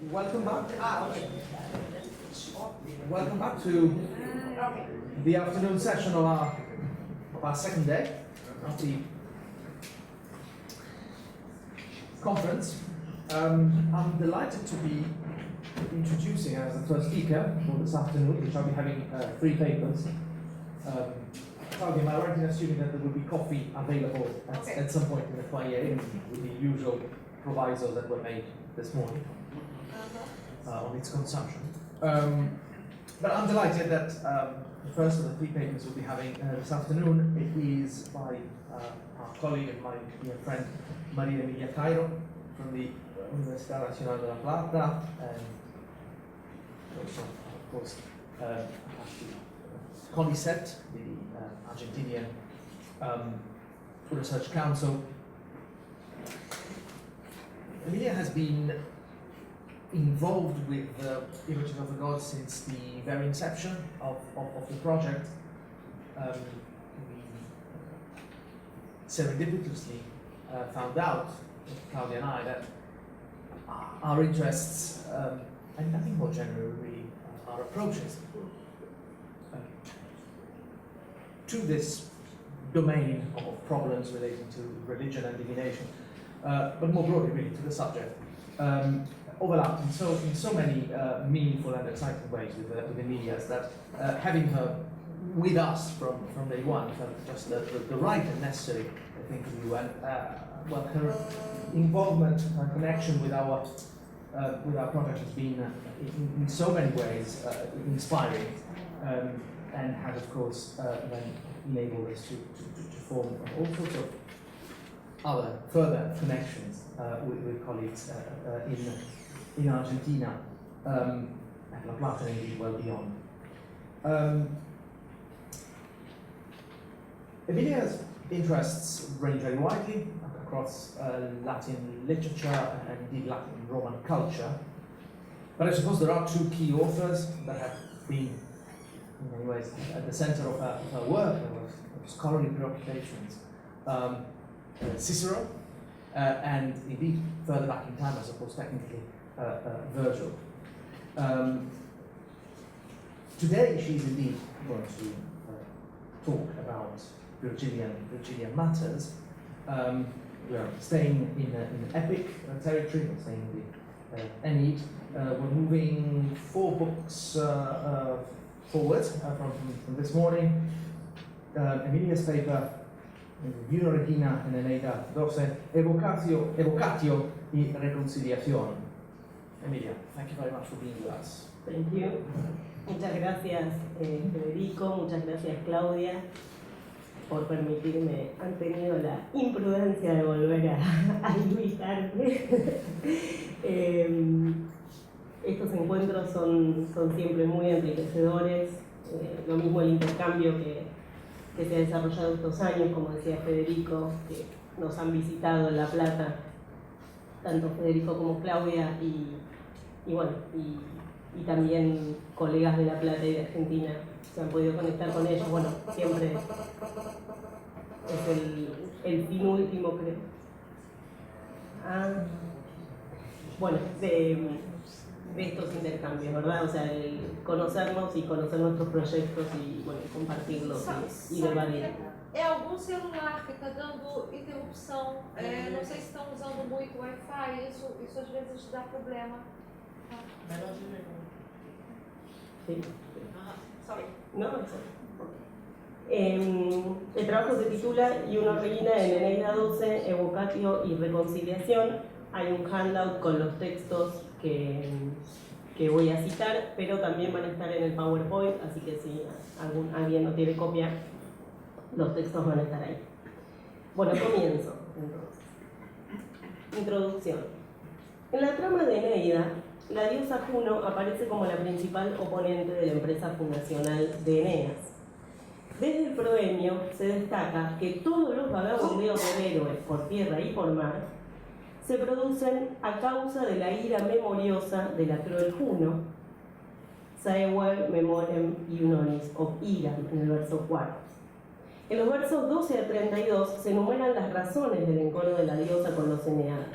Welcome back. Welcome back to the afternoon session of our second day of the conference. I'm delighted to be introducing as the first speaker for this afternoon, which I'll be having 3 papers. Claudia, am I right in assuming that there will be coffee available at some point in the foyer with the usual provisos that were made this morning on its consumption? But I'm delighted that the first of the 3 papers we'll be having this afternoon is by our colleague and my dear friend Maria Emilia Cairo from the Universidad Nacional de La Plata, and also, of course, CONICET, the Argentinian Research Council. Emilia has been involved with Images of the Gods since the very inception of the project. We serendipitously found out, Claudia and I, that our interests, and I think more generally, really, our approaches to this domain of problems relating to religion and divination, but more broadly, really, to the subject, overlapped in so many meaningful and exciting ways with Emilia, that having her with us from day one felt just the right and necessary, I think, view. And well, her involvement, her connection with our project has been in so many ways inspiring, and has, of course, then enabled us to form all sorts of other further connections with colleagues in Argentina, at La Plata, and indeed well beyond. Emilia's interests range very widely across Latin literature and indeed Latin Roman culture, but I suppose there are 2 key authors that have been, in many ways, at the center of her work and of scholarly preoccupations. Cicero, and indeed further back in time, I suppose, technically, Virgil. Today she's indeed going to talk about Virgilian matters. We are staying in epic territory, we're staying in the Aeneid. We're moving 4 books forward from this morning. Emilia's paper, Juno Regina en Eneida 12, Evocatio y Reconciliación. Emilia, thank you very much for being with us. Thank you. Muchas gracias, Federico, muchas gracias, Claudia, por permitirme. Han tenido la imprudencia de volver a invitarme. Estos encuentros son siempre muy enriquecedores. Lo mismo el intercambio que se ha desarrollado estos años, como decía Federico, que nos han visitado en La Plata, tanto Federico como Claudia, y también colegas de La Plata y de Argentina se han podido conectar con ellos. Bueno, siempre es el fin último, creo. Bueno, de estos intercambios, ¿verdad? O sea, el conocernos y conocer nuestros proyectos y, bueno, compartirlos y debatir. É algum celular que está dando interrupção, não sei se estão usando muito Wi-Fi, isso às vezes dá problema. Sí. Sorry. No, el trabajo se titula Juno Regina en Eneida 12, Evocatio y Reconciliación. Hay un handout con los textos que voy a citar, pero también van a estar en el PowerPoint, así que si alguien no tiene copia, los textos van a estar ahí. Bueno, comienzo entonces. Introducción. En la trama de Eneida, la diosa Juno aparece como la principal oponente de la empresa fundacional de Eneas. Desde el proemio se destaca que todos los vagabundeos del héroe por tierra y por mar se producen a causa de la ira memoriosa de la cruel Juno, Saeval memorem Iunonis, o ira, en el verso 4. En los versos 12 a 32 se enumeran las razones del encono de la diosa con los eneadas.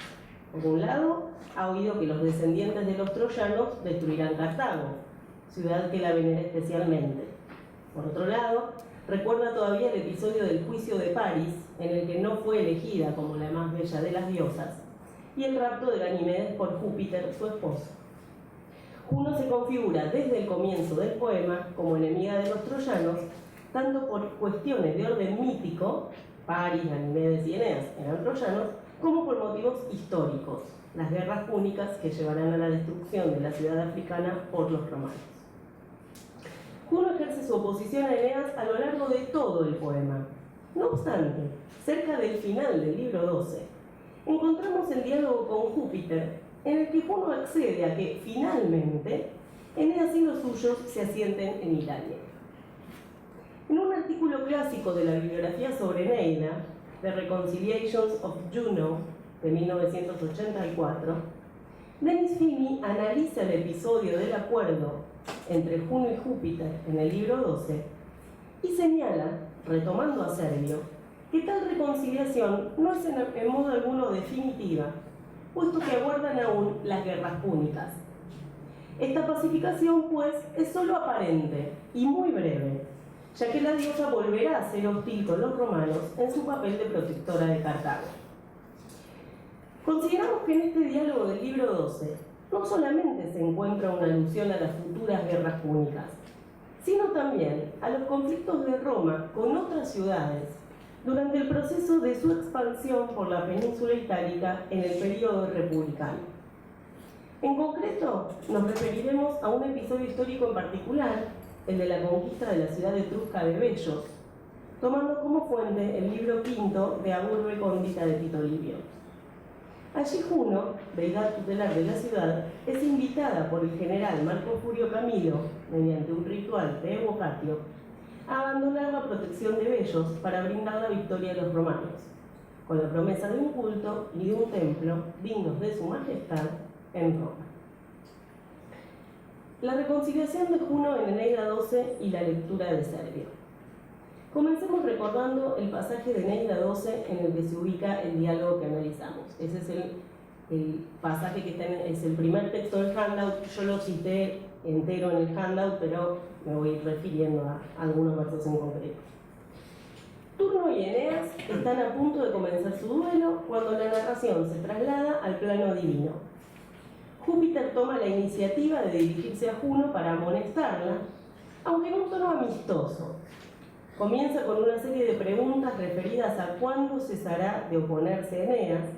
Por un lado, ha oído que los descendientes de los troyanos destruirán Cartago, ciudad que la venera especialmente. Por otro lado, recuerda todavía el episodio del juicio de Paris, en el que no fue elegida como la más bella de las diosas, y el rapto de Ganimedes por Júpiter, su esposo. Juno se configura desde el comienzo del poema como enemiga de los troyanos, tanto por cuestiones de orden mítico, Paris, Ganimedes y Eneas eran troyanos, como por motivos históricos, las guerras púnicas que llevarán a la destrucción de la ciudad africana por los romanos. Juno ejerce su oposición a Eneas a lo largo de todo el poema. No obstante, cerca del final del libro 12, encontramos el diálogo con Júpiter, en el que Juno accede a que, finalmente, Eneas y los suyos se asienten en Italia. En un artículo clásico de la bibliografía sobre Eneida, The Reconciliations of Juno, de 1984, Denis Fini analiza el episodio del acuerdo entre Juno y Júpiter en el libro 12 y señala, retomando a Servio, que tal reconciliación no es en modo alguno definitiva, puesto que aguardan aún las guerras púnicas. Esta pacificación, pues, es solo aparente y muy breve, ya que la diosa volverá a ser hostil con los romanos en su papel de protectora de Cartago. Consideramos que en este diálogo del libro 12 no solamente se encuentra una alusión a las futuras guerras púnicas, sino también a los conflictos de Roma con otras ciudades durante el proceso de su expansión por la península itálica en el período republicano. En concreto, nos referiremos a un episodio histórico en particular, el de la conquista de la ciudad etrusca de Bellos, tomando como fuente el libro V de Agurbe Condita de Tito Livio. Allí Juno, deidad tutelar de la ciudad, es invitada por el general Marco Furio Camilo, mediante un ritual de evocatio, a abandonar la protección de Bellos para brindar la victoria a los romanos, con la promesa de un culto y de un templo dignos de su majestad en Roma. La reconciliación de Juno en Eneida 12 y la lectura de Servio. Comencemos recordando el pasaje de Eneida 12 en el que se ubica el diálogo que analizamos. Ese es el pasaje que está es el primer texto del handout. Yo lo cité entero en el handout, pero me voy a ir refiriendo a algunos versos en concreto. Turno y Eneas están a punto de comenzar su duelo cuando la narración se traslada al plano divino. Júpiter toma la iniciativa de dirigirse a Juno para amonestarla, aunque en un tono amistoso. Comienza con una serie de preguntas referidas a cuándo cesará de oponerse a Eneas,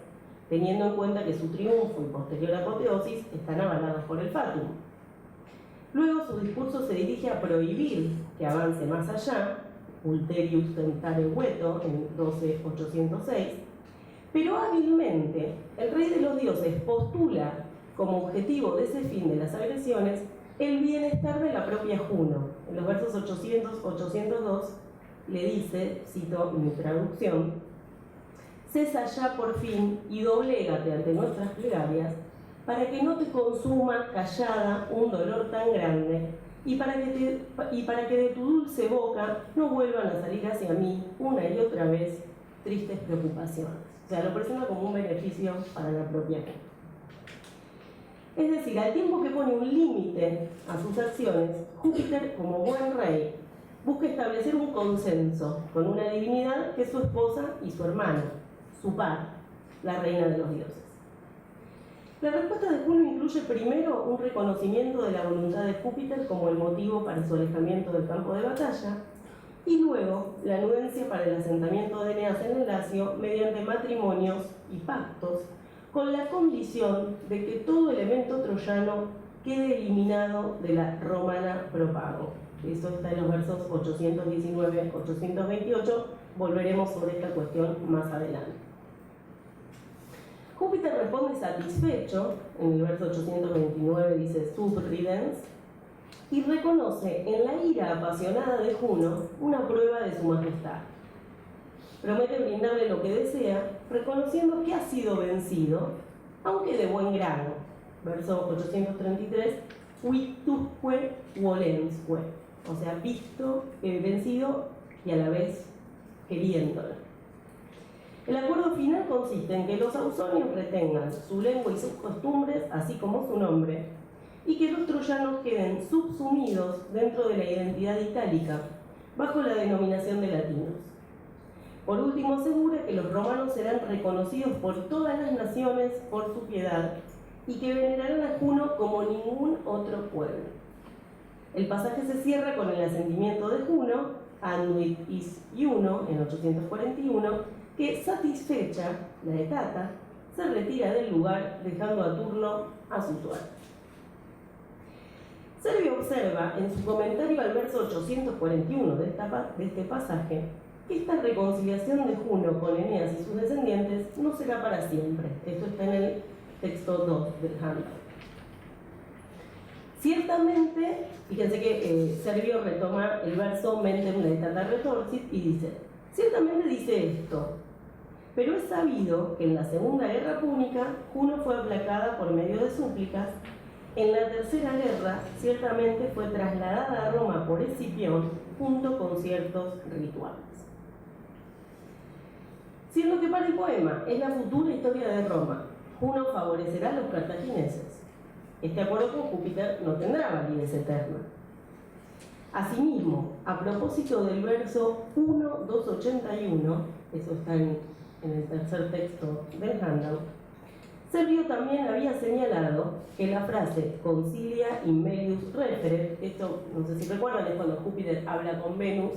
teniendo en cuenta que su triunfo y posterior apoteosis están avalados por el Fatum. Luego su discurso se dirige a prohibir que avance más allá, Ulterius tentare veto en 12.806, pero hábilmente el rey de los dioses postula como objetivo de ese fin de las agresiones el bienestar de la propia Juno. En los versos 800-802 le dice, cito mi traducción: cesa ya por fin y doblégate ante nuestras plegarias, para que no te consuma callada un dolor tan grande, y para que de tu dulce boca no vuelvan a salir hacia mí una y otra vez tristes preocupaciones. O sea, lo presenta como un beneficio para la propia gente. Es decir, al tiempo que pone un límite a sus acciones, Júpiter, como buen rey, busca establecer un consenso con una divinidad que es su esposa y su hermana, su par, la reina de los dioses. La respuesta de Juno incluye primero un reconocimiento de la voluntad de Júpiter como el motivo para su alejamiento del campo de batalla, y luego la anuencia para el asentamiento de Eneas en el Lacio mediante matrimonios y pactos, con la condición de que todo elemento troyano quede eliminado de la romana propago. Eso está en los versos 819-828, volveremos sobre esta cuestión más adelante. Júpiter responde satisfecho, en el verso 829 dice subridens, y reconoce en la ira apasionada de Juno una prueba de su majestad. Promete brindarle lo que desea, reconociendo que ha sido vencido, aunque de buen grado. Verso 833, vitusque volensque, o sea, visto, vencido y a la vez queriéndola. El acuerdo final consiste en que los ausonios retengan su lengua y sus costumbres, así como su nombre, y que los troyanos queden subsumidos dentro de la identidad itálica, bajo la denominación de latinos. Por último, asegura que los romanos serán reconocidos por todas las naciones por su piedad y que venerarán a Juno como ningún otro pueblo. El pasaje se cierra con el asentimiento de Juno, Anduit is Iuno, en 841, que, satisfecha la etata, se retira del lugar, dejando a Turno a su suerte. Servio observa en su comentario al verso 841 de este pasaje que esta reconciliación de Juno con Eneas y sus descendientes no será para siempre. Esto está en el texto 2 del handout. Ciertamente, fíjense que Servio retoma el verso Mentem laetata retorsit y dice: ciertamente dice esto, pero es sabido que en la Segunda Guerra Púnica Juno fue aplacada por medio de súplicas. En la Tercera Guerra ciertamente fue trasladada a Roma por Escipión junto con ciertos rituales. Siendo que para el poema es la futura historia de Roma, Juno favorecerá a los cartagineses. Este acuerdo con Júpiter no tendrá validez eterna. Asimismo, a propósito del verso 1.281, eso está en el tercer texto del handout, Servio también había señalado que la frase concilia in melius referet, esto no sé si recuerdan, es cuando Júpiter habla con Venus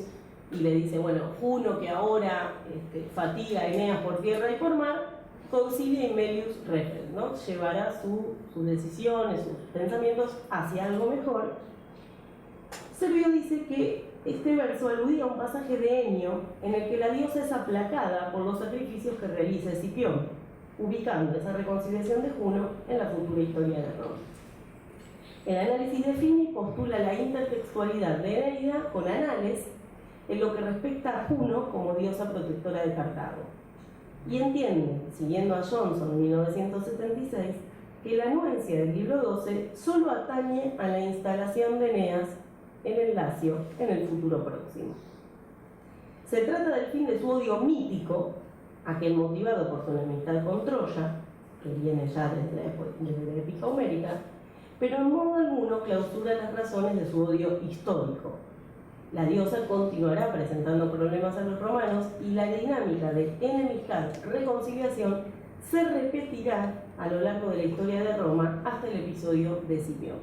y le dice, bueno, Juno que ahora fatiga a Eneas por tierra y por mar, concilia in melius referet, ¿no? Llevará sus decisiones, sus pensamientos hacia algo mejor. Servio dice que este verso aludía a un pasaje de Enio en el que la diosa es aplacada por los sacrificios que realiza Escipión, ubicando esa reconciliación de Juno en la futura historia de Roma. El análisis de Fini postula la intertextualidad de Eneida con Anales en lo que respecta a Juno como diosa protectora de Cartago, y entiende, siguiendo a Johnson en 1976, que la anuencia del libro 12 solo atañe a la instalación de Eneas en el Lacio en el futuro próximo. Se trata del fin de su odio mítico, aquel motivado por su enemistad con Troya, que viene ya desde la épica homérica, pero en modo alguno clausura las razones de su odio histórico. La diosa continuará presentando problemas a los romanos y la dinámica de enemistad-reconciliación se repetirá a lo largo de la historia de Roma hasta el episodio de Escipión.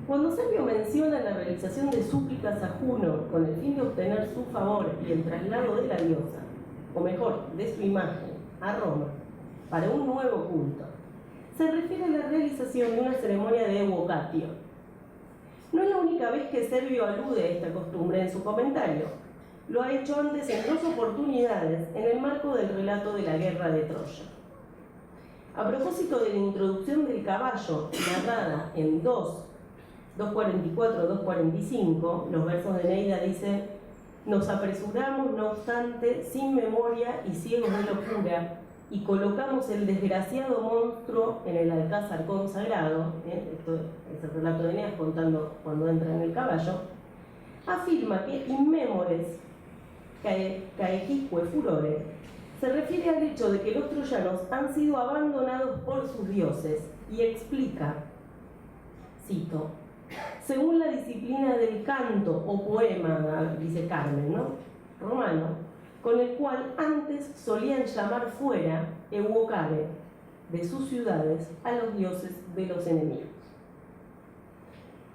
Cuando Servio menciona la realización de súplicas a Juno con el fin de obtener su favor y el traslado de la diosa, o mejor, de su imagen, a Roma, para un nuevo culto, se refiere a la realización de una ceremonia de evocatio. No es la única vez que Servio alude a esta costumbre en su comentario. Lo ha hecho antes en 2 oportunidades en el marco del relato de la guerra de Troya. A propósito de la introducción del caballo, narrada en 2.44-2.45, los versos de Eneida dicen: nos apresuramos, no obstante, sin memoria y ciegos de locura, y colocamos el desgraciado monstruo en el alcázar consagrado. Esto es el relato de Eneas contando cuando entra en el caballo. Afirma que inmemores caequisque furore se refiere al hecho de que los troyanos han sido abandonados por sus dioses y explica, cito, según la disciplina del canto o poema, dice Carmen, ¿no?, romano, con el cual antes solían llamar fuera, evocare, de sus ciudades a los dioses de los enemigos.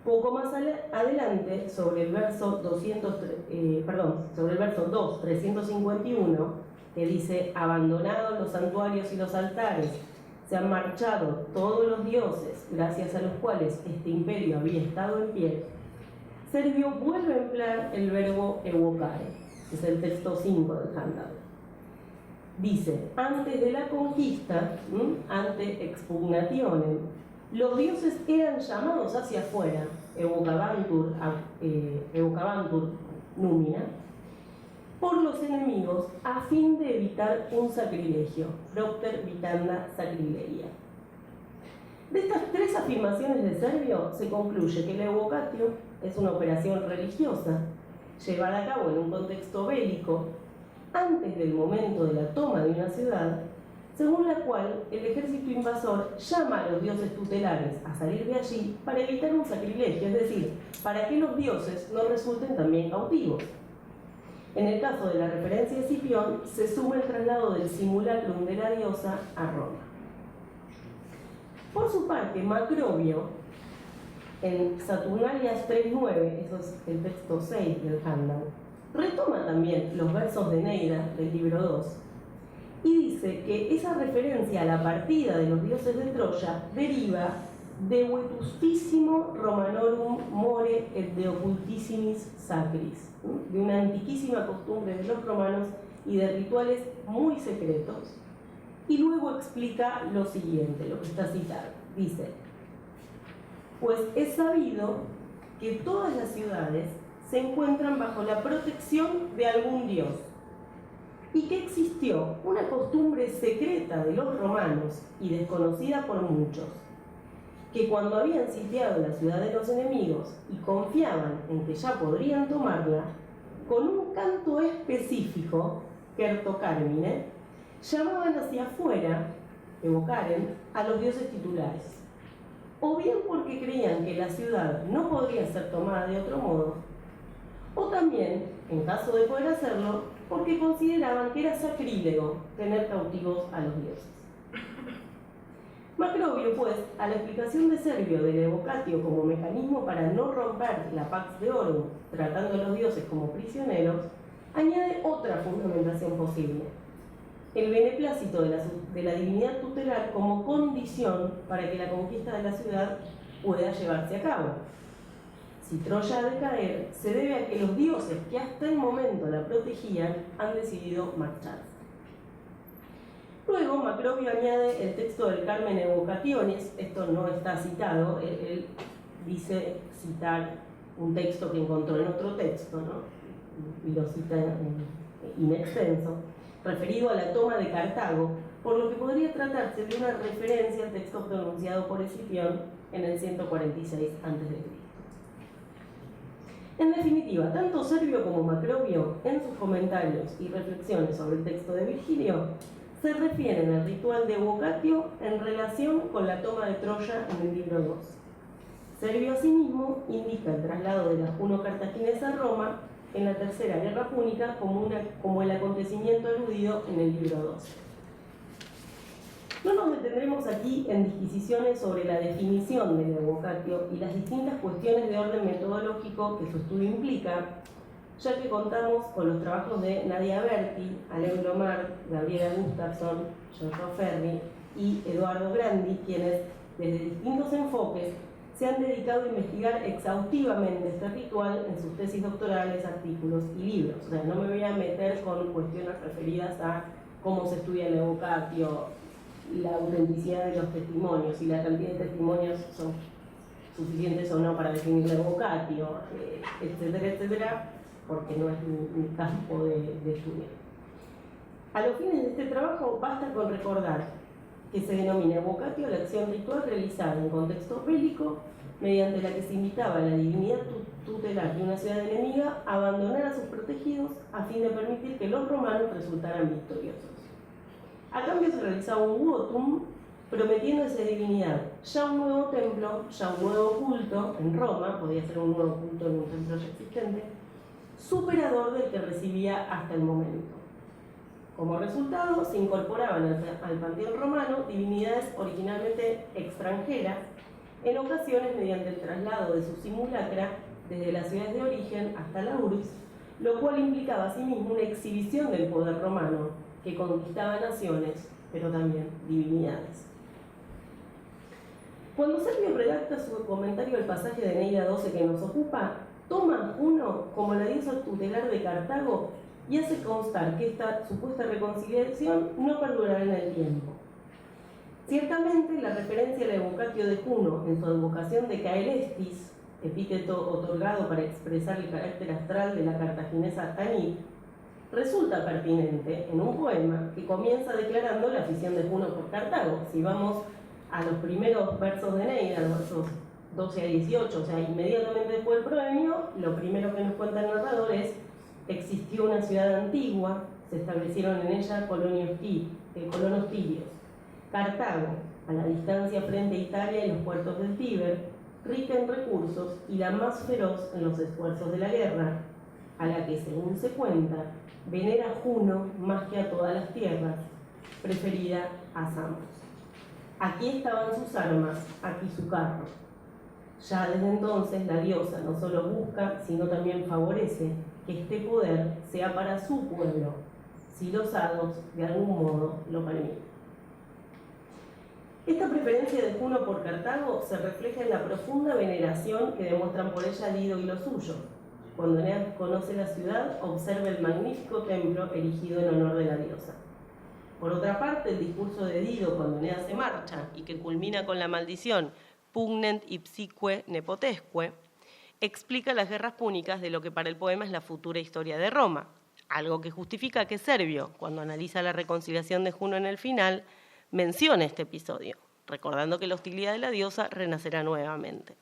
Poco más adelante, sobre el verso 2.351, que dice: abandonados los santuarios y los altares, se han marchado todos los dioses, gracias a los cuales este imperio había estado en pie, Servio vuelve a emplear el verbo evocare. Es el texto 5 del handout. Dice: antes de la conquista, ante expugnationem, los dioses eran llamados hacia afuera, evocabantur numina, por los enemigos a fin de evitar un sacrilegio, propter vitanda sacrilegia. De estas 3 afirmaciones de Servio se concluye que la evocatio es una operación religiosa llevada a cabo en un contexto bélico antes del momento de la toma de una ciudad, según la cual el ejército invasor llama a los dioses tutelares a salir de allí para evitar un sacrilegio, es decir, para que los dioses no resulten también cautivos. En el caso de la referencia de Escipión, se suma el traslado del simulacrum de la diosa a Roma. Por su parte, Macrobio, en Saturnalias 3.9, eso es el texto 6 del handout, retoma también los versos de Neida del libro 2 y dice que esa referencia a la partida de los dioses de Troya deriva de vetustissimo Romanorum more et de occultissimis sacris, de una antiquísima costumbre de los romanos y de rituales muy secretos. Y luego explica lo siguiente, lo que está citado. Dice: pues es sabido que todas las ciudades se encuentran bajo la protección de algún dios y que existió una costumbre secreta de los romanos y desconocida por muchos, que cuando habían sitiado la ciudad de los enemigos y confiaban en que ya podrían tomarla, con un canto específico, Kertocarmine, llamaban hacia afuera, evocaren, a los dioses titulares, o bien porque creían que la ciudad no podría ser tomada de otro modo, o también, en caso de poder hacerlo, porque consideraban que era sacrílego tener cautivos a los dioses. Macrobio, pues, a la explicación de Servio del evocatio como mecanismo para no romper la Pax Deorum, tratando a los dioses como prisioneros, añade otra fundamentación posible: el beneplácito de la divinidad tutelar como condición para que la conquista de la ciudad pueda llevarse a cabo. Si Troya ha de caer, se debe a que los dioses que hasta el momento la protegían han decidido marcharse. Luego, Macrobio añade el texto del Carmen Evocationes. Esto no está citado, él dice citar un texto que encontró en otro texto, ¿no? Y lo cita in extenso, referido a la toma de Cartago, por lo que podría tratarse de una referencia al texto pronunciado por Escipión en el 146 a.C. En definitiva, tanto Servio como Macrobio, en sus comentarios y reflexiones sobre el texto de Virgilio, se refieren al ritual de evocatio en relación con la toma de Troya en el libro 2. Servio, asimismo, indica el traslado de la Juno cartaginesa a Roma en la Tercera Guerra Púnica como el acontecimiento aludido en el libro 2. No nos detendremos aquí en disquisiciones sobre la definición del evocatio y las distintas cuestiones de orden metodológico que su estudio implica, ya que contamos con los trabajos de Nadia Berti, Alain Blomard, Gabriela Gustafsson, Giorgio Ferri y Eduardo Grandi, quienes desde distintos enfoques se han dedicado a investigar exhaustivamente este ritual en sus tesis doctorales, artículos y libros. O sea, no me voy a meter con cuestiones referidas a cómo se estudia el evocatio, la autenticidad de los testimonios y la cantidad de testimonios son suficientes o no para definir el evocatio, etcétera, etcétera, porque no es mi campo de estudio. A los fines de este trabajo basta con recordar que se denomina evocatio la acción ritual realizada en contexto bélico mediante la que se invitaba a la divinidad tutelar de una ciudad enemiga a abandonar a sus protegidos a fin de permitir que los romanos resultaran victoriosos. A cambio se realizaba un votum prometiendo a esa divinidad ya un nuevo templo, ya un nuevo culto en Roma, podía ser un nuevo culto en un templo ya existente, superador del que recibía hasta el momento. Como resultado, se incorporaban al panteón romano divinidades originalmente extranjeras, en ocasiones mediante el traslado de su simulacra desde las ciudades de origen hasta la urbs, lo cual implicaba asimismo una exhibición del poder romano que conquistaba naciones, pero también divinidades. Cuando Servio redacta su comentario al pasaje de Neida 12 que nos ocupa, toma a Juno como la diosa tutelar de Cartago y hace constar que esta supuesta reconciliación no perdurará en el tiempo. Ciertamente, la referencia al evocatio de Juno en su advocación de Caelestis, epíteto otorgado para expresar el carácter astral de la cartaginesa Tanit, resulta pertinente en un poema que comienza declarando la afición de Juno por Cartago. Si vamos a los primeros versos de Neida, los versos 12 a 18, o sea, inmediatamente después del proemio, lo primero que nos cuenta el narrador es: existió una ciudad antigua, Se establecieron en ella colonos tirios. Cartago, a la distancia frente a Italia y los puertos del Tíber, rica en recursos y la más feroz en los esfuerzos de la guerra, a la que, según se cuenta, venera a Juno más que a todas las tierras, preferida a Samos. Aquí estaban sus armas, aquí su carro. Ya desde entonces la diosa no solo busca, sino también favorece que este poder sea para su pueblo, si los hados de algún modo lo permiten. Esta preferencia de Juno por Cartago se refleja en la profunda veneración que demuestran por ella Dido y los suyos. Cuando Eneas conoce la ciudad, observa el magnífico templo erigido en honor de la diosa. Por otra parte, el discurso de Dido cuando Eneas se marcha y que culmina con la maldición pugnent ipsique nepotesque, explica las guerras púnicas de lo que para el poema es la futura historia de Roma, algo que justifica que Servio, cuando analiza la reconciliación de Juno en el final, menciona este episodio, recordando que la hostilidad de la diosa renacerá nuevamente.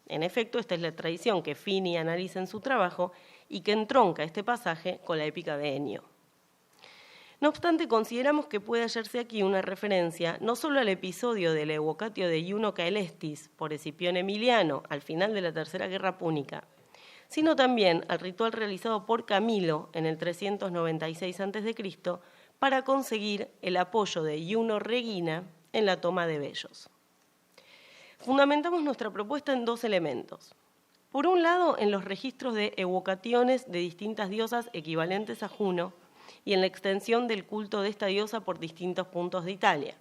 En efecto, esta es la tradición que Fini analiza en su trabajo y que entronca este pasaje con la épica de Enio. No obstante, consideramos que puede hallarse aquí una referencia no solo al episodio del Evocatio de Iuno Caelestis por Escipión Emiliano al final de la Tercera Guerra Púnica, sino también al ritual realizado por Camilo en el 396 a.C., para conseguir el apoyo de Iuno Regina en la toma de Vellos. Fundamentamos nuestra propuesta en dos elementos. Por un lado, en los registros de evocaciones de distintas diosas equivalentes a Juno y en la extensión del culto de esta diosa por distintos puntos de Italia.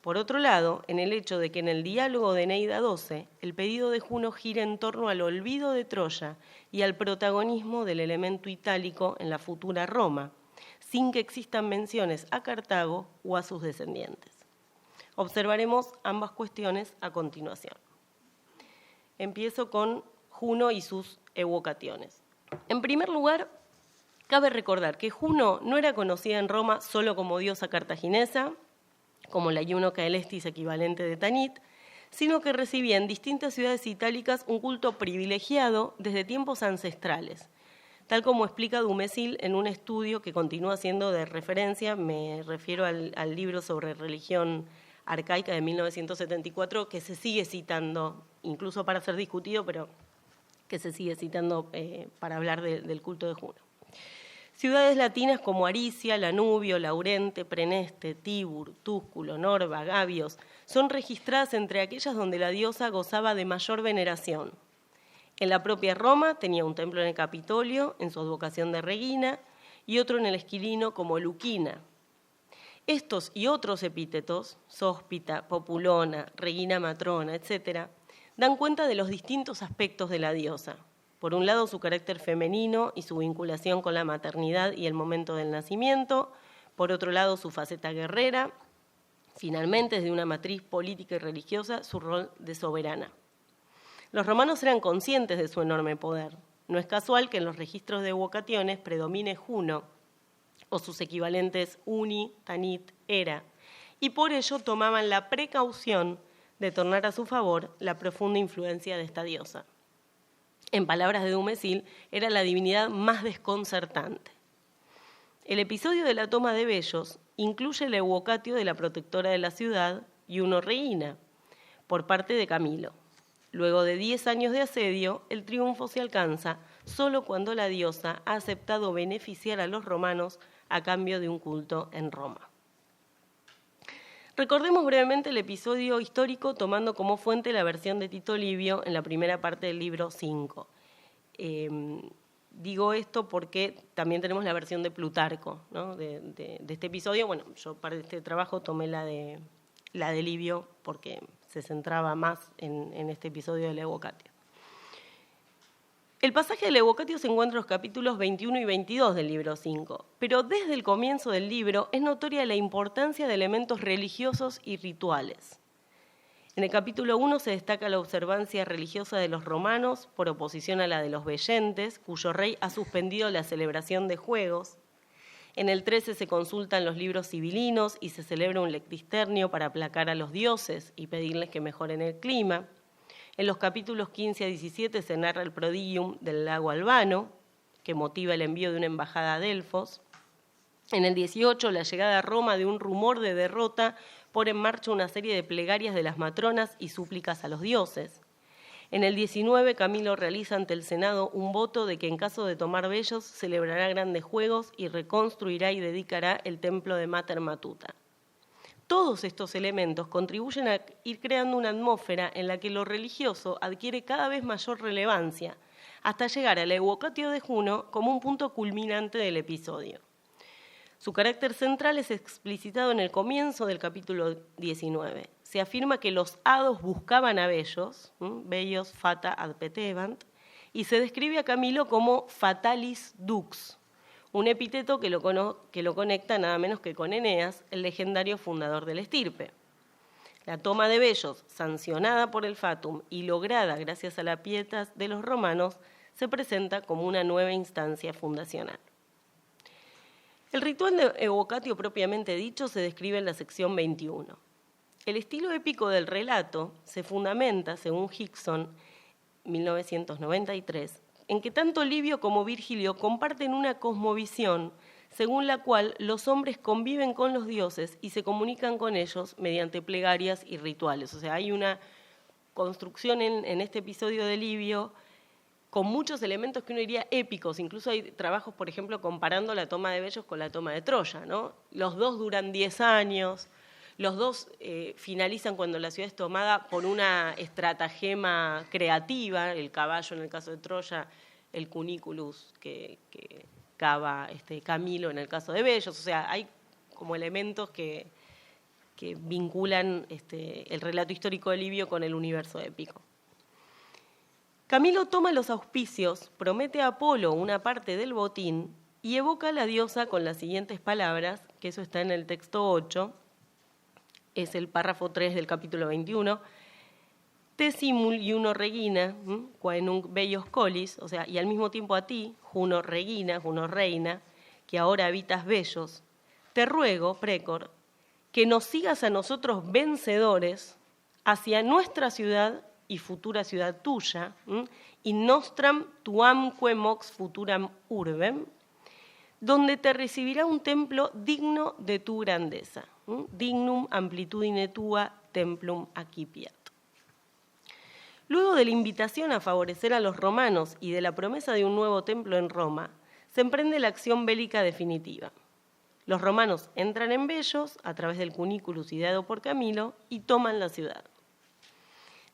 Por otro lado, en el hecho de que en el diálogo de Eneida 12, el pedido de Juno gira en torno al olvido de Troya y al protagonismo del elemento itálico en la futura Roma, sin que existan menciones a Cartago o a sus descendientes. Observaremos ambas cuestiones a continuación. Empiezo con Juno y sus evocaciones. En primer lugar, cabe recordar que Juno no era conocida en Roma solo como diosa cartaginesa, como la Iuno Caelestis equivalente de Tanit, sino que recibía en distintas ciudades itálicas un culto privilegiado desde tiempos ancestrales, tal como explica Dumézil en un estudio que continúa siendo de referencia. Me refiero al libro sobre religión arcaica de 1974, que se sigue citando, incluso para ser discutido, pero que se sigue citando para hablar del culto de Juno. Ciudades latinas como Aricia, Lanubio, Laurente, Preneste, Tibur, Túsculo, Norba, Gabios, son registradas entre aquellas donde la diosa gozaba de mayor veneración. En la propia Roma tenía un templo en el Capitolio, en su advocación de Regina, y otro en el Esquilino como Luquina. Estos y otros epítetos, Sóspita, Populona, Regina Matrona, etc., dan cuenta de los distintos aspectos de la diosa. Por un lado, su carácter femenino y su vinculación con la maternidad y el momento del nacimiento. Por otro lado, su faceta guerrera. Finalmente, desde una matriz política y religiosa, su rol de soberana. Los romanos eran conscientes de su enorme poder. No es casual que en los registros de evocaciones predomine Juno, o sus equivalentes Uni, Tanit, Hera, y por ello tomaban la precaución de tornar a su favor la profunda influencia de esta diosa. En palabras de Dumézil, era la divinidad más desconcertante. El episodio de la toma de Vellos incluye el evocatio de la protectora de la ciudad, Iuno Regina, por parte de Camilo. Luego de 10 años de asedio, el triunfo se alcanza solo cuando la diosa ha aceptado beneficiar a los romanos a cambio de un culto en Roma. Recordemos brevemente el episodio histórico tomando como fuente la versión de Tito Livio en la primera parte del libro 5. Digo esto porque también tenemos la versión de Plutarco, ¿no? de este episodio. Bueno, yo para este trabajo tomé la de Livio porque se centraba más en este episodio del Evocatio. El pasaje del Evocatio se encuentra en los capítulos 21 y 22 del libro 5, pero desde el comienzo del libro es notoria la importancia de elementos religiosos y rituales. En el capítulo 1 se destaca la observancia religiosa de los romanos por oposición a la de los vellentes, cuyo rey ha suspendido la celebración de juegos. En el 13 se consultan los libros civilinos y se celebra un lectisternio para aplacar a los dioses y pedirles que mejoren el clima. En los capítulos 15 a 17 se narra el prodigium del lago Albano, que motiva el envío de una embajada a Delfos. En el 18, la llegada a Roma de un rumor de derrota pone en marcha una serie de plegarias de las matronas y súplicas a los dioses. En el 19, Camilo realiza ante el Senado un voto de que en caso de tomar Bellos celebrará grandes juegos y reconstruirá y dedicará el templo de Mater Matuta. Todos estos elementos contribuyen a ir creando una atmósfera en la que lo religioso adquiere cada vez mayor relevancia, hasta llegar al Evocatio de Juno como un punto culminante del episodio. Su carácter central es explicitado en el comienzo del capítulo 19. Se afirma que los hados buscaban a Bellos, Bellos fata ad petebant, y se describe a Camilo como fatalis dux, un epíteto que lo conecta nada menos que con Eneas, el legendario fundador de la estirpe. La toma de Bellos, sancionada por el Fatum y lograda gracias a la pietas de los romanos, se presenta como una nueva instancia fundacional. El ritual de evocatio propiamente dicho se describe en la sección 21. El estilo épico del relato se fundamenta, según Hickson, 1993, en que tanto Livio como Virgilio comparten una cosmovisión según la cual los hombres conviven con los dioses y se comunican con ellos mediante plegarias y rituales. O sea, hay una construcción en este episodio de Livio con muchos elementos que uno diría épicos. Incluso hay trabajos, por ejemplo, comparando la toma de Bellos con la toma de Troya, ¿no? Los dos duran 10 años, los dos finalizan cuando la ciudad es tomada por una estratagema creativa, el caballo en el caso de Troya, el cuniculus que cava Camilo en el caso de Bellos. O sea, hay como elementos que vinculan el relato histórico de Livio con el universo épico. Camilo toma los auspicios, promete a Apolo una parte del botín y evoca a la diosa con las siguientes palabras, que eso está en el texto 8, es el párrafo 3 del capítulo 21, te simul iuno regina, quaenunc bellos colis, o sea, y al mismo tiempo a ti, Juno regina, Juno reina, que ahora habitas bellos, te ruego, precor, que nos sigas a nosotros vencedores hacia nuestra ciudad y futura ciudad tuya, in nostram tuamque mox futuram urbem, donde te recibirá un templo digno de tu grandeza, dignum amplitudine tua templum accipiat. Luego de la invitación a favorecer a los romanos y de la promesa de un nuevo templo en Roma, se emprende la acción bélica definitiva. Los romanos entran en Bellos a través del cuniculus ideado por Camilo y toman la ciudad.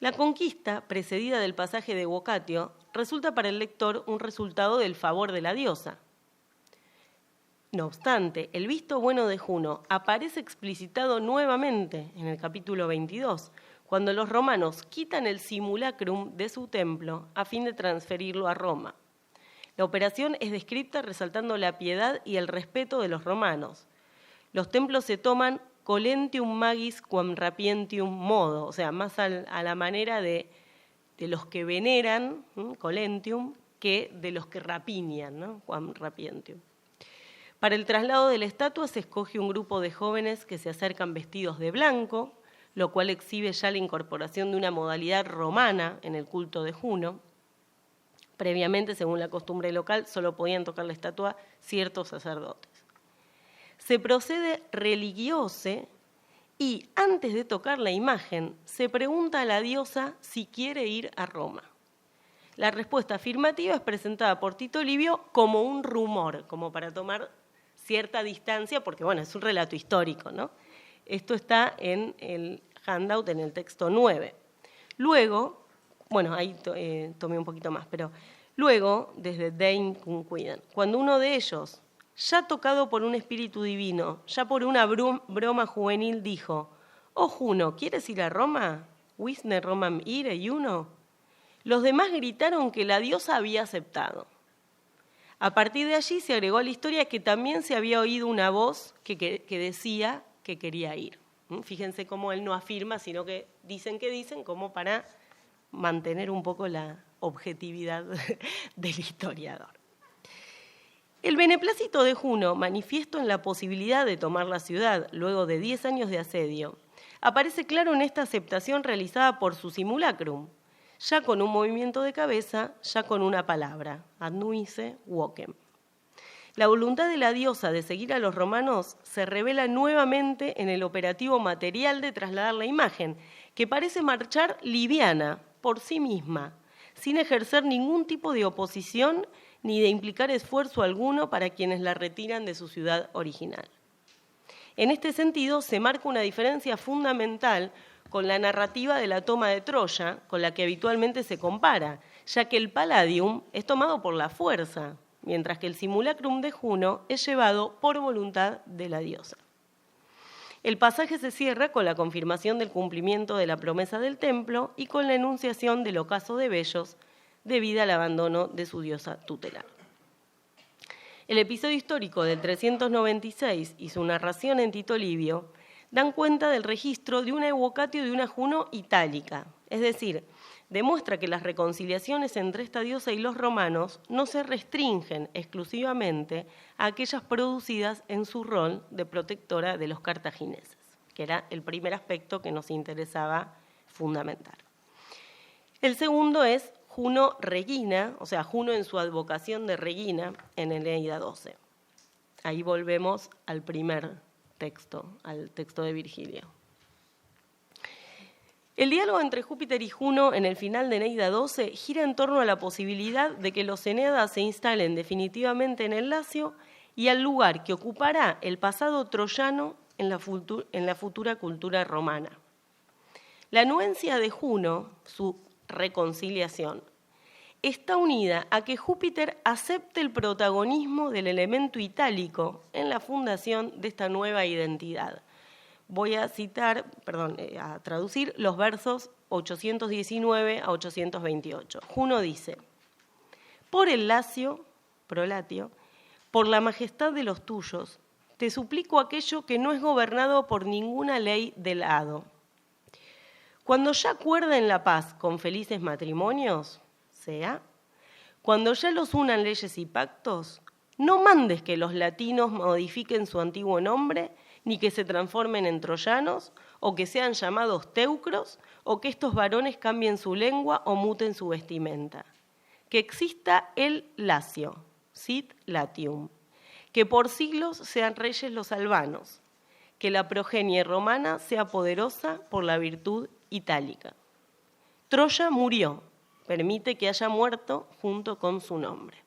La conquista, precedida del pasaje de Evocatio, resulta para el lector un resultado del favor de la diosa. No obstante, el visto bueno de Juno aparece explicitado nuevamente en el capítulo 22, cuando los romanos quitan el simulacrum de su templo a fin de transferirlo a Roma. La operación es descrita resaltando la piedad y el respeto de los romanos. Los templos se toman colentium magis quam rapientium modo, o sea, más a la manera de los que veneran, colentium, que de los que rapiñan, ¿no? Quam rapientium. Para el traslado de la estatua se escoge un grupo de jóvenes que se acercan vestidos de blanco, lo cual exhibe ya la incorporación de una modalidad romana en el culto de Juno. Previamente, según la costumbre local, solo podían tocar la estatua ciertos sacerdotes. Se procede religiose y antes de tocar la imagen se pregunta a la diosa si quiere ir a Roma. La respuesta afirmativa es presentada por Tito Livio como un rumor, como para tomar cierta distancia, porque bueno, es un relato histórico, ¿no? Esto está en el handout, en el texto 9. Luego, bueno, ahí tomé un poquito más, pero luego, desde Dein cum cuidan, cuando uno de ellos, ya tocado por un espíritu divino, ya por una broma juvenil, dijo: «Oh Juno, ¿quieres ir a Roma? Wisne Romam ire Juno». Los demás gritaron que la diosa había aceptado. A partir de allí se agregó a la historia que también se había oído una voz que decía que quería ir. Fíjense cómo él no afirma, sino que dicen como para mantener un poco la objetividad del historiador. El beneplácito de Juno, manifiesto en la posibilidad de tomar la ciudad luego de 10 años de asedio, aparece claro en esta aceptación realizada por su simulacrum, ya con un movimiento de cabeza, ya con una palabra, adnuise vocem. La voluntad de la diosa de seguir a los romanos se revela nuevamente en el operativo material de trasladar la imagen, que parece marchar liviana por sí misma, sin ejercer ningún tipo de oposición ni de implicar esfuerzo alguno para quienes la retiran de su ciudad original. En este sentido, se marca una diferencia fundamental con la narrativa de la toma de Troya, con la que habitualmente se compara, ya que el Palladium es tomado por la fuerza, mientras que el simulacrum de Juno es llevado por voluntad de la diosa. El pasaje se cierra con la confirmación del cumplimiento de la promesa del templo y con la enunciación del ocaso de Bellos debido al abandono de su diosa tutelar. El episodio histórico del 396 y su narración en Tito Livio dan cuenta del registro de una evocatio de una Juno itálica, es decir, demuestra que las reconciliaciones entre esta diosa y los romanos no se restringen exclusivamente a aquellas producidas en su rol de protectora de los cartagineses, que era el primer aspecto que nos interesaba fundamentar. El segundo es Juno Regina, o sea, Juno en su advocación de Regina en Eneida 12. Ahí volvemos al primer texto, al texto de Virgilio. El diálogo entre Júpiter y Juno en el final de Eneida 12 gira en torno a la posibilidad de que los Eneadas se instalen definitivamente en el Lacio y al lugar que ocupará el pasado troyano en la futura cultura romana. La anuencia de Juno, su reconciliación, está unida a que Júpiter acepte el protagonismo del elemento itálico en la fundación de esta nueva identidad. Voy a traducir los versos 819 a 828. Juno dice: por el Lacio, prolatio, por la majestad de los tuyos, te suplico aquello que no es gobernado por ninguna ley del hado. Cuando ya acuerden la paz con felices matrimonios, sea, cuando ya los unan leyes y pactos, no mandes que los latinos modifiquen su antiguo nombre, ni que se transformen en troyanos, o que sean llamados teucros, o que estos varones cambien su lengua o muten su vestimenta. Que exista el Lacio, sit Latium, que por siglos sean reyes los albanos, que la progenie romana sea poderosa por la virtud itálica. Troya murió, permite que haya muerto junto con su nombre.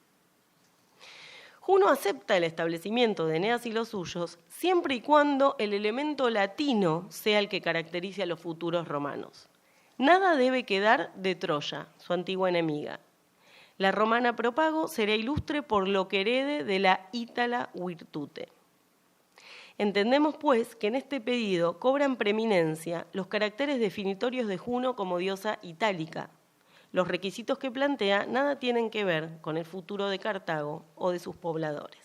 Juno acepta el establecimiento de Eneas y los suyos siempre y cuando el elemento latino sea el que caracterice a los futuros romanos. Nada debe quedar de Troya, su antigua enemiga. La romana Propago será ilustre por lo que herede de la ítala virtute. Entendemos, pues, que en este pedido cobran preeminencia los caracteres definitorios de Juno como diosa itálica. Los requisitos que plantea nada tienen que ver con el futuro de Cartago o de sus pobladores.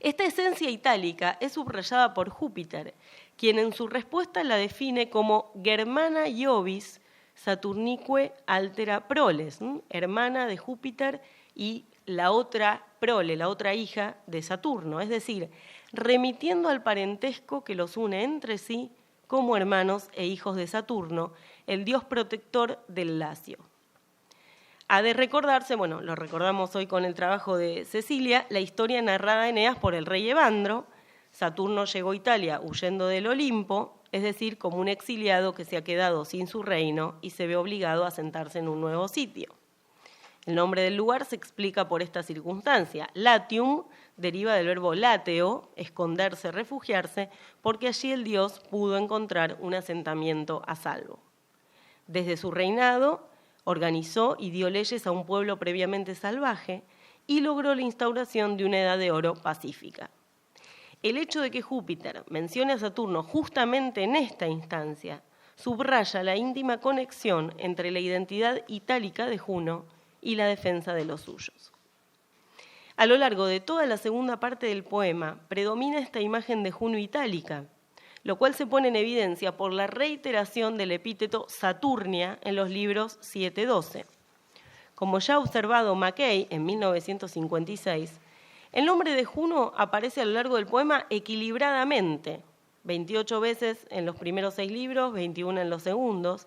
Esta esencia itálica es subrayada por Júpiter, quien en su respuesta la define como Germana Iovis Saturnique altera proles, hermana de Júpiter y la otra prole, la otra hija de Saturno, es decir, remitiendo al parentesco que los une entre sí como hermanos e hijos de Saturno, el dios protector del Lacio. Ha de recordarse, bueno, lo recordamos hoy con el trabajo de Cecilia, la historia narrada en Eneas por el rey Evandro. Saturno llegó a Italia huyendo del Olimpo, es decir, como un exiliado que se ha quedado sin su reino y se ve obligado a asentarse en un nuevo sitio. El nombre del lugar se explica por esta circunstancia. Latium deriva del verbo lateo, esconderse, refugiarse, porque allí el dios pudo encontrar un asentamiento a salvo. Desde su reinado, organizó y dio leyes a un pueblo previamente salvaje y logró la instauración de una edad de oro pacífica. El hecho de que Júpiter mencione a Saturno justamente en esta instancia subraya la íntima conexión entre la identidad itálica de Juno y la defensa de los suyos. A lo largo de toda la segunda parte del poema predomina esta imagen de Juno itálica, lo cual se pone en evidencia por la reiteración del epíteto Saturnia en los libros 7-12. Como ya ha observado Mackay en 1956, el nombre de Juno aparece a lo largo del poema equilibradamente, 28 veces en los primeros 6 libros, 21 en los segundos,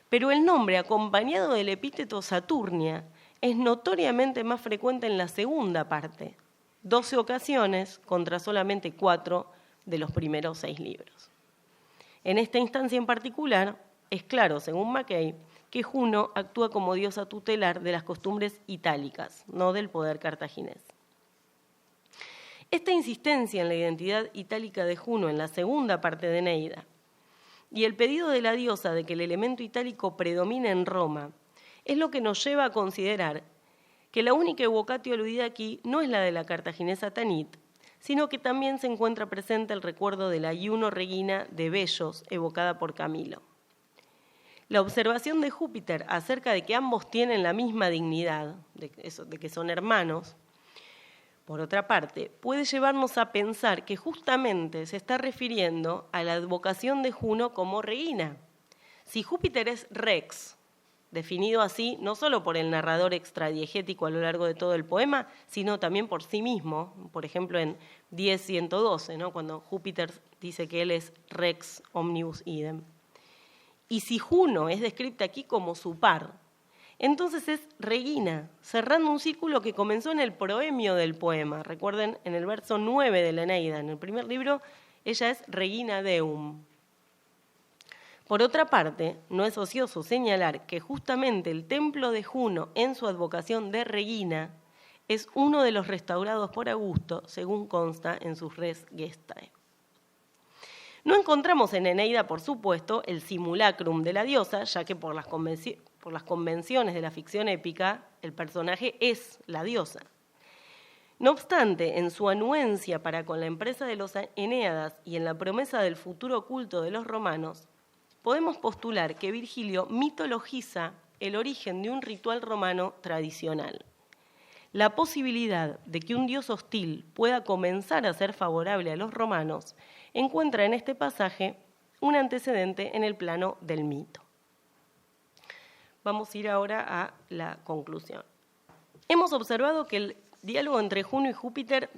pero el nombre acompañado del epíteto Saturnia es notoriamente más frecuente en la segunda parte, 12 ocasiones contra solamente 4 de los primeros 6 libros. En esta instancia en particular, es claro, según Mackay, que Juno actúa como diosa tutelar de las costumbres itálicas, no del poder cartaginés. Esta insistencia en la identidad itálica de Juno en la segunda parte de Eneida y el pedido de la diosa de que el elemento itálico predomine en Roma es lo que nos lleva a considerar que la única evocatio aludida aquí no es la de la cartaginesa Tanit, sino que también se encuentra presente el recuerdo de la Juno Regina de Bellos, evocada por Camilo. La observación de Júpiter acerca de que ambos tienen la misma dignidad, de que son hermanos, por otra parte, puede llevarnos a pensar que justamente se está refiriendo a la advocación de Juno como reina. Si Júpiter es Rex, definido así no solo por el narrador extradiegético a lo largo de todo el poema, sino también por sí mismo, por ejemplo en 10.112, ¿no? Cuando Júpiter dice que él es Rex omnibus idem. Y si Juno es descrita aquí como su par, entonces es Regina, cerrando un círculo que comenzó en el proemio del poema. Recuerden, en el verso 9 de la Eneida, en el primer libro, ella es Regina Deum. Por otra parte, no es ocioso señalar que justamente el templo de Juno, en su advocación de Regina, es uno de los restaurados por Augusto, según consta en sus Res Gestae. No encontramos en Eneida, por supuesto, el simulacrum de la diosa, ya que por las convenciones de la ficción épica, el personaje es la diosa. No obstante, en su anuencia para con la empresa de los Eneadas y en la promesa del futuro culto de los romanos, podemos postular que Virgilio mitologiza el origen de un ritual romano tradicional. La posibilidad de que un dios hostil pueda comenzar a ser favorable a los romanos encuentra en este pasaje un antecedente en el plano del mito. Vamos a ir ahora a la conclusión. Hemos observado que el diálogo entre Juno y Júpiter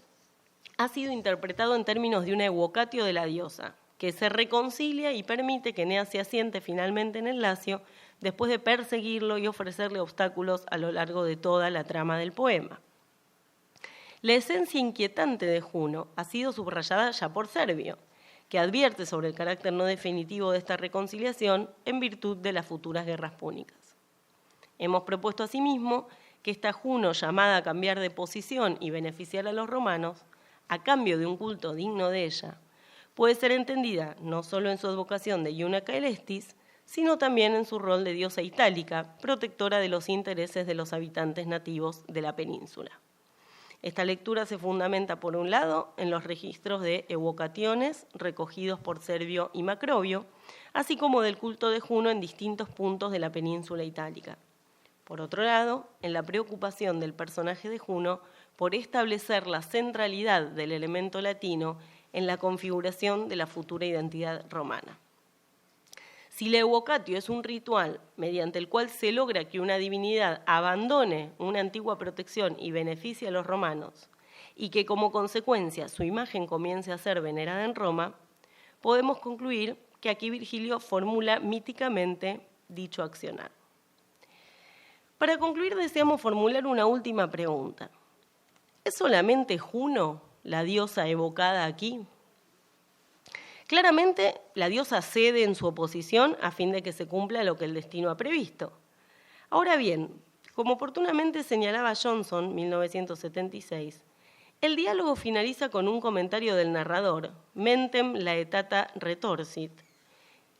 ha sido interpretado en términos de una evocatio de la diosa, que se reconcilia y permite que Eneas se asiente finalmente en el Lacio después de perseguirlo y ofrecerle obstáculos a lo largo de toda la trama del poema. La esencia inquietante de Juno ha sido subrayada ya por Servio, que advierte sobre el carácter no definitivo de esta reconciliación en virtud de las futuras guerras púnicas. Hemos propuesto asimismo que esta Juno llamada a cambiar de posición y beneficiar a los romanos, a cambio de un culto digno de ella, puede ser entendida no solo en su advocación de Iuna Caelestis, sino también en su rol de diosa itálica, protectora de los intereses de los habitantes nativos de la península. Esta lectura se fundamenta, por un lado, en los registros de evocaciones recogidos por Servio y Macrobio, así como del culto de Juno en distintos puntos de la península itálica. Por otro lado, en la preocupación del personaje de Juno por establecer la centralidad del elemento latino en la configuración de la futura identidad romana. Si la evocatio es un ritual mediante el cual se logra que una divinidad abandone una antigua protección y beneficie a los romanos, y que como consecuencia su imagen comience a ser venerada en Roma, podemos concluir que aquí Virgilio formula míticamente dicho accionar. Para concluir, deseamos formular una última pregunta. ¿Es solamente Juno la diosa evocada aquí? Claramente, la diosa cede en su oposición a fin de que se cumpla lo que el destino ha previsto. Ahora bien, como oportunamente señalaba Johnson, 1976, el diálogo finaliza con un comentario del narrador, mentem laetata retorsit,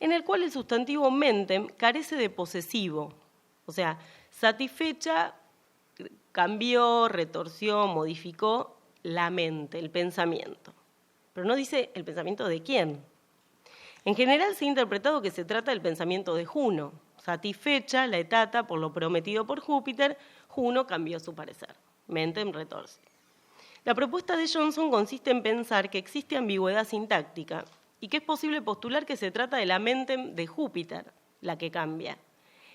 en el cual el sustantivo mentem carece de posesivo, o sea, satisfecha, cambió, retorció, modificó la mente, el pensamiento. Pero no dice el pensamiento de quién. En general se ha interpretado que se trata del pensamiento de Juno. Satisfecha la etata por lo prometido por Júpiter, Juno cambió su parecer. Mentem retorsit. La propuesta de Johnson consiste en pensar que existe ambigüedad sintáctica y que es posible postular que se trata de la mentem de Júpiter, la que cambia.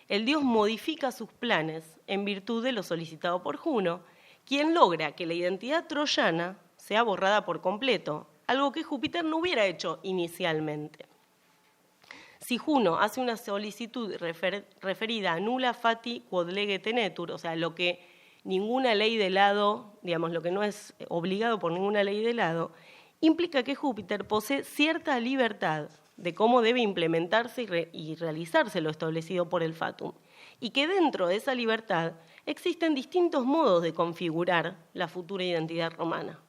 El dios modifica sus planes en virtud de lo solicitado por Juno, quien logra que la identidad troyana sea borrada por completo, algo que Júpiter no hubiera hecho inicialmente. Si Juno hace una solicitud referida a nulla fati quod lege tenetur, o sea, lo que ninguna ley del hado, digamos, lo que no es obligado por ninguna ley del hado, implica que Júpiter posee cierta libertad de cómo debe implementarse y realizarse lo establecido por el fatum, y que dentro de esa libertad existen distintos modos de configurar la futura identidad romana.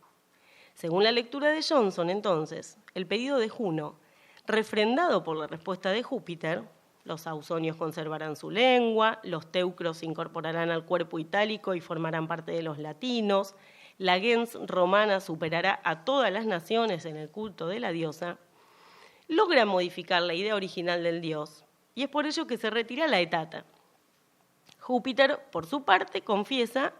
Según la lectura de Johnson, entonces, el pedido de Juno, refrendado por la respuesta de Júpiter, los ausonios conservarán su lengua, los teucros se incorporarán al cuerpo itálico y formarán parte de los latinos, la gens romana superará a todas las naciones en el culto de la diosa, logra modificar la idea original del dios, y es por ello que se retira la etata. Júpiter, por su parte, confiesa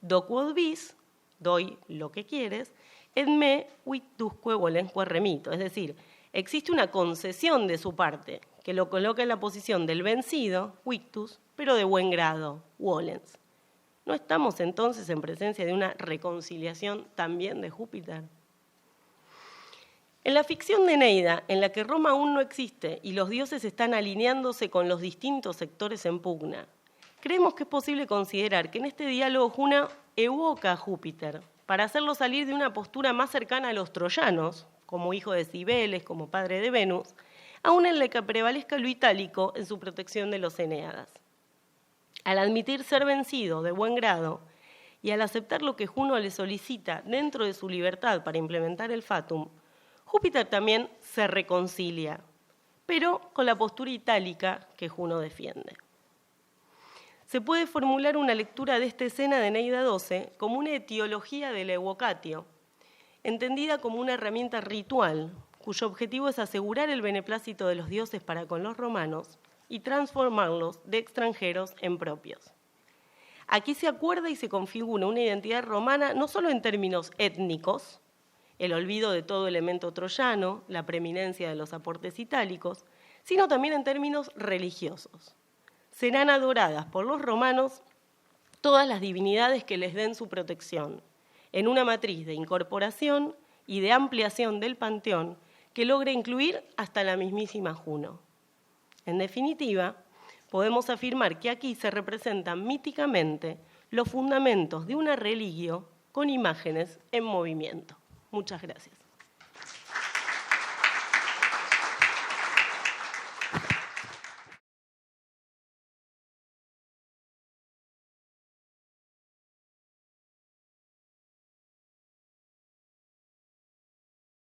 «do quod vis», doy lo que quieres, «et me victusque volensque remito», es decir, existe una concesión de su parte, que lo coloca en la posición del vencido, victus, pero de buen grado, volens. ¿No estamos entonces en presencia de una reconciliación también de Júpiter? En la ficción de Eneida, en la que Roma aún no existe y los dioses están alineándose con los distintos sectores en pugna, creemos que es posible considerar que en este diálogo Juno evoca a Júpiter para hacerlo salir de una postura más cercana a los troyanos, como hijo de Cibeles, como padre de Venus, aún en la que prevalezca lo itálico en su protección de los Eneadas. Al admitir ser vencido de buen grado y al aceptar lo que Juno le solicita dentro de su libertad para implementar el fatum, Júpiter también se reconcilia, pero con la postura itálica que Juno defiende. Se puede formular una lectura de esta escena de Eneida 12 como una etiología del evocatio, entendida como una herramienta ritual, cuyo objetivo es asegurar el beneplácito de los dioses para con los romanos y transformarlos de extranjeros en propios. Aquí se acuerda y se configura una identidad romana no solo en términos étnicos, el olvido de todo elemento troyano, la preeminencia de los aportes itálicos, sino también en términos religiosos. Serán adoradas por los romanos todas las divinidades que les den su protección, en una matriz de incorporación y de ampliación del panteón que logra incluir hasta la mismísima Juno. En definitiva, podemos afirmar que aquí se representan míticamente los fundamentos de una religio con imágenes en movimiento. Muchas gracias.